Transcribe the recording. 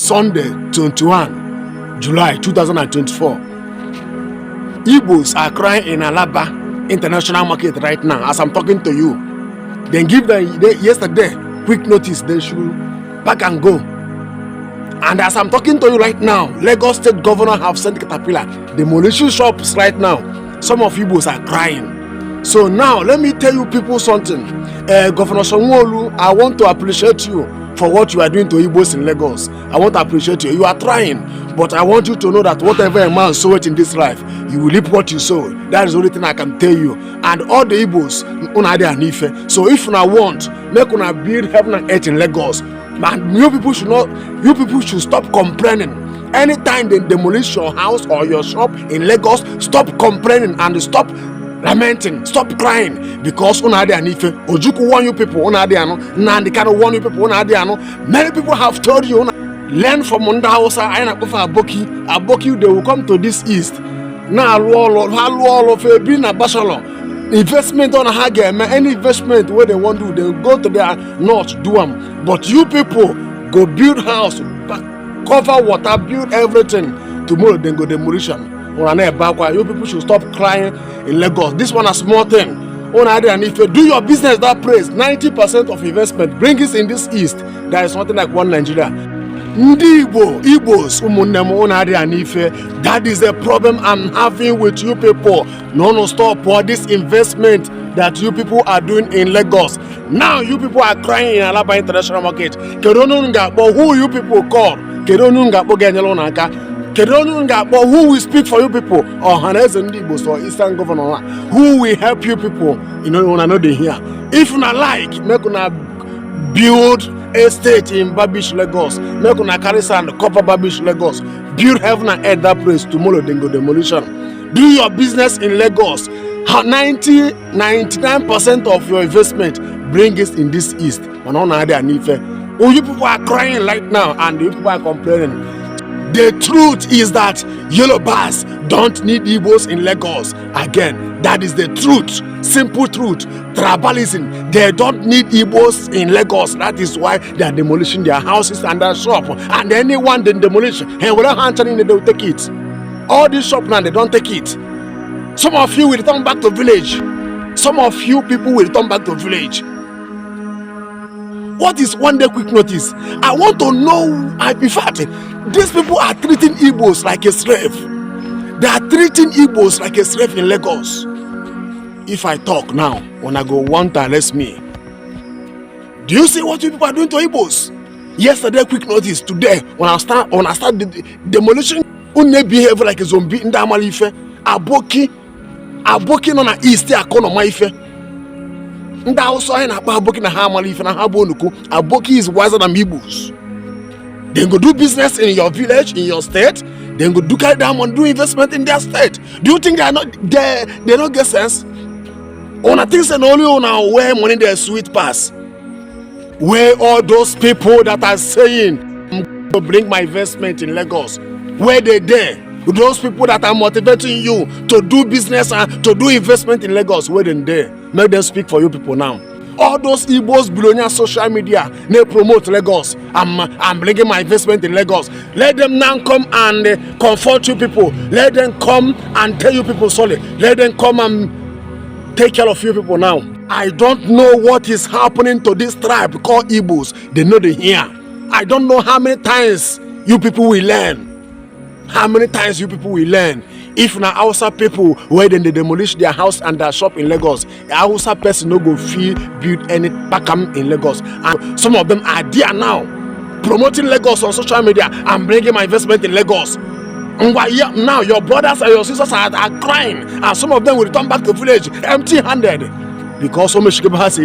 Sunday 21 July 2024. Igbos are crying in Alaba International Market right now as I'm talking to you. Then give them yesterday quick notice they should pack and go. And as I'm talking to you right now, Lagos State Governor have sent Caterpillar demolition shops right now. Some of Igbos are crying. So now let me tell you people something. Governor Sanwo-Olu, I want to appreciate you for what you are doing to Igbos in Lagos. I want to appreciate you. You are trying, but I want you to know that whatever a man soweth in this life, you will reap what you sow. That is the only thing I can tell you. And all the Igbos, una dey anife. So if una want, make una build heaven and earth in Lagos. Man, you people should stop complaining. Anytime they demolish your house or your shop in Lagos, stop complaining and stop lamenting, stop crying, because una dey anife. Ojukwu warn you people, una dey ano. Nandi Kanu warn you people, una dey ano. Many people have told you, learn from Unda Hausa. I na for Aboki. Aboki, they will come to this east. Now, all of a being a bachelor. Investment on a hagger, any investment where they want to do, they go to their north, do them. But you people go build house, cover water, build everything. Tomorrow then go demolition. You people should stop crying in Lagos. This one a small thing. And if you do your business that place, 90% of investment bring it in this east. There is something like one Nigeria. Igbos, that is the problem I'm having with you people. No, stop for this investment that you people are doing in Lagos. Now you people are crying in Alaba International Market. But who you people call? But who will speak for you people? Or Hanes and Igbos or Eastern Governor? Who will help you people? You know they here. If you like, make una build estate in Babish, Lagos. Make una carry sand, copper Babish, Lagos. Build heaven and earth that place. Tomorrow then go demolition. Do your business in Lagos. 99% of your investment bring it in this east. Oh, you people are crying right now and you people are complaining. The truth is that Yorubas don't need Igbos in Lagos. Again, that is the truth. Simple truth. Tribalism. They don't need Igbos in Lagos. That is why they are demolishing their houses and their shop. And anyone they demolish, hey, without answering, they don't take it. All these shops now, they don't take it. Some of you will return back to village. Some of you people will return back to village. What is one day quick notice? I want to know. In fact, these people are treating Igbos like a slave. They are treating Igbos like a slave in Lagos. If I talk now, when I go want to arrest me. Do you see what you people are doing to Igbos? Yesterday, quick notice. Today, when I start the demolition, they behave like a zombie in the Amalife. Aboki no na east akono maife. Nda also na Aboki na ha Amalife na ha bonuku. Aboki is wiser than Igbos. They go do business in your village, in your state. They go do carry down and do investment in their state. Do you think they don't get sense? On a things and only on our where money their sweet pass. Where all those people that are saying I'm going to bring my investment in Lagos, where they there? Those people that are motivating you to do business and to do investment in Lagos, where they there? Make them speak for you people now. All those Igbos below social media, they promote Lagos. I'm bringing my investment in Lagos. Let them now come and comfort you people. Let them come and tell you people sorry. Let them come and take care of you people now. I don't know what is happening to this tribe called Igbos. They know they hear. I don't know how many times you people will learn. How many times you people will learn? If na Hausa people where then they demolish their house and their shop in Lagos, a Hausa person no go feel build any pakam in Lagos. And some of them are there now, promoting Lagos on social media and bringing my investment in Lagos. And why now your brothers and your sisters are crying, and some of them will return back to village empty-handed because so much has a